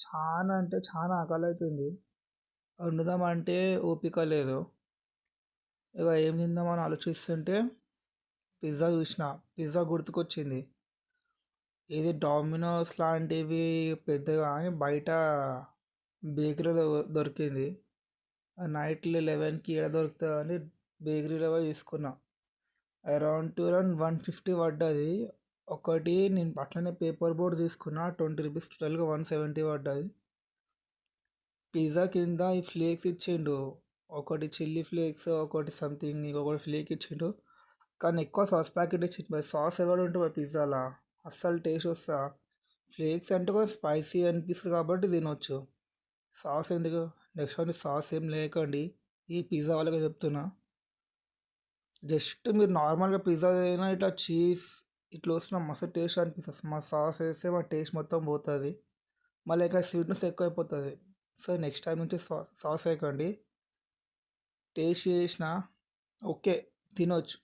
చాలా అంటే చాలా ఆకలైతుంది. వండుదామంటే ఓపిక లేదు. ఇక ఏం తిందామని ఆలోచిస్తుంటే పిజ్జా చూసిన. పిజ్జా గుర్తుకొచ్చింది. ఇది డామినోస్ లాంటివి పెద్దగా అని బయట బేకరీలో దొరికింది. నైట్ 11కి ఏడ దొరుకుతుందని బేకరీలో పోయి తీసుకున్నా. అరౌండ్ 150 పడ్డది. ఒకటి నేను అట్లనే పేపర్ బోర్డ్ తీసుకున్నా, 20 రూపీస్, టోటల్గా 170 పడ్డది. పిజ్జా కింద ఈ ఫ్లేక్స్ ఇచ్చిండు. ఒకటి చిల్లీ ఫ్లేక్స్, ఒకటి సంథింగ్, ఇంకొకటి ఫ్లేక్ ఇచ్చిండు. కానీ ఎక్కువ సాస్ ప్యాకెట్ ఇచ్చిండు. మరి సాస్ ఎవరు ఉంటుంది పిజ్జాలో? అస్సలు టేస్ట్ వస్తా. ఫ్లేక్స్ అంటే కొంచెం స్పైసీ అనిపిస్తుంది కాబట్టి తినొచ్చు. సాస్ ఎందుకు? నెక్స్ట్ టైం సాస్ ఏం లేకండి, ఈ పిజ్జా వాళ్ళకి చెప్తున్నా. జస్ట్ మీరు నార్మల్గా పిజ్జా అయినా ఇట్లా చీజ్ ఇట్లా వస్తున్న మస్తు టేస్ట్ అనిపిస్తుంది. మా సాస్ వేస్తే మా టేస్ట్ మొత్తం పోతుంది. మళ్ళీ ఇంకా స్వీట్నెస్ ఎక్కువ అయిపోతుంది. సో నెక్స్ట్ టైం నుంచి సాస్ వేయకండి. టేస్ట్ చేసిన ఓకే, తినొచ్చు.